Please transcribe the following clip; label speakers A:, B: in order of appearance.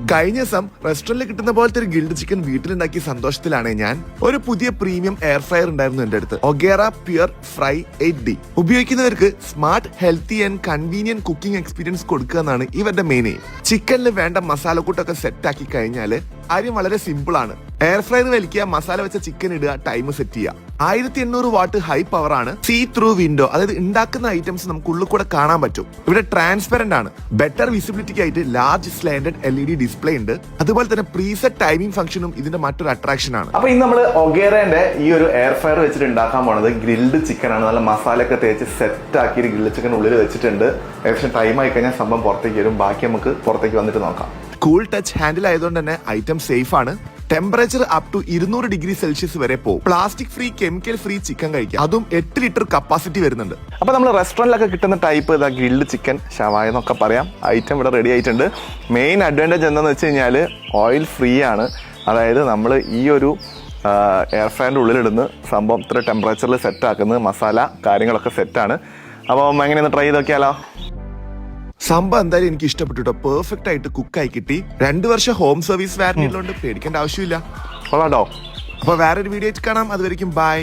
A: കഴിഞ്ഞ ദിവസം റെസ്റ്റോറന്റിൽ കിട്ടുന്ന പോലത്തെ ഒരു ഗിൽഡ് ചിക്കൻ വീട്ടിലുണ്ടാക്കിയ സന്തോഷത്തിലാണ് ഞാൻ. ഒരു പുതിയ പ്രീമിയം എയർ ഫ്രയർ ഉണ്ടായിരുന്നു എന്റെ അടുത്ത്, ഒഗേറ പ്യുർ ഫ്രൈ 8D. ഉപയോഗിക്കുന്നവർക്ക് smart, healthy and convenient cooking experience കൊടുക്കുക എന്നാണ് ഇവരുടെ മെയിൻ എയിം. ചിക്കനിൽ വേണ്ട മസാലക്കൂട്ടൊക്കെ സെറ്റ് ആക്കി കഴിഞ്ഞാൽ കാര്യം വളരെ സിമ്പിൾ ആണ്. എയർ ഫ്രയർ വലിക്കുക, മസാല വെച്ച ചിക്കൻ ഇടുക, ടൈം സെറ്റ് ചെയ്യുക. 1800 വാട്ട് ഹൈ പവർ ആണ്. സീ ത്രൂ വിൻഡോ, അതായത് ഉണ്ടാക്കുന്ന ഐറ്റംസ് നമുക്ക് ഉള്ളിൽ കൂടെ കാണാൻ പറ്റും. ഇവിടെ ട്രാൻസ്പെറന്റ് ആണ്. ബെറ്റർ വിസിബിലിറ്റിക്ക് ആയിട്ട് ലാർജ് സ്ലാൻഡഡ് LED ഡിസ്പ്ലേ ഉണ്ട്. അതുപോലെ തന്നെ പ്രീസെറ്റ് ടൈമിംഗ് ഫംഗ്ഷനും ഇതിന്റെ മറ്റൊരു അട്രാക്ഷൻ ആണ്.
B: അപ്പൊ ഇന്ന് നമ്മൾ ഒഗേറന്റെ ഈ ഒരു എയർ ഫ്രയർ വെച്ചിട്ട് ഉണ്ടാക്കാൻ പോണത് ഗ്രിൽഡ് ചിക്കൻ ആണ്. നല്ല മസാലയൊക്കെ തേച്ച് സെറ്റ് ആക്കി ഗ്രിൽഡ് ചിക്കൻ ഉള്ളിൽ വെച്ചിട്ടുണ്ട്. ഏകദേശം ടൈം ആയി കഴിഞ്ഞാൽ സംഭവം പുറത്തേക്ക് വരും. ബാക്കി നമുക്ക് പുറത്തേക്ക് വന്നിട്ട് നോക്കാം.
A: കൂൾ ടച്ച് ഹാൻഡിൽ ആയതുകൊണ്ട് തന്നെ ഐറ്റം സേഫ് ആണ്. Temperature up to 200 degree Celsius വരെ പോകും. Plastic free, chemical free chicken കഴിക്കാം. അതും 8 ലിറ്റർ കപ്പാസിറ്റി വരുന്നുണ്ട്.
B: അപ്പൊ നമ്മൾ റെസ്റ്റോറന്റിലൊക്കെ കിട്ടുന്ന ടൈപ്പ് ഗ്രിൽഡ് ചിക്കൻ ഷവായ എന്നൊക്കെ പറയാം. ഐറ്റം ഇവിടെ റെഡി ആയിട്ടുണ്ട്. മെയിൻ അഡ്വാൻറ്റേജ് എന്താണെന്ന് വെച്ച് കഴിഞ്ഞാൽ ഓയിൽ ഫ്രീ ആണ്. അതായത് നമ്മൾ ഈ ഒരു എയർ ഫ്രയറിന്റെ ഉള്ളിലിടുന്ന സംഭവം ഇത്ര ടെമ്പറേച്ചറിൽ സെറ്റ് ആക്കുന്നത്, മസാല കാര്യങ്ങളൊക്കെ സെറ്റാണ്. അപ്പോൾ എങ്ങനെയൊന്ന് ട്രൈ ചെയ്ത് നോക്കിയാലോ?
A: സംഭവം എന്തായാലും എനിക്ക് ഇഷ്ടപ്പെട്ടു. പെർഫെക്റ്റ് ആയിട്ട് കുക്കായി കിട്ടി. 2 വർഷം ഹോം സർവീസ് വാറന്റി ഉള്ളതുകൊണ്ട് പേടിക്കേണ്ട ആവശ്യമില്ല.
B: കൊള്ളാട്ടോ.
A: അപ്പൊ വേറൊരു വീഡിയോ കാണാം. അതുവരെയും ബൈ.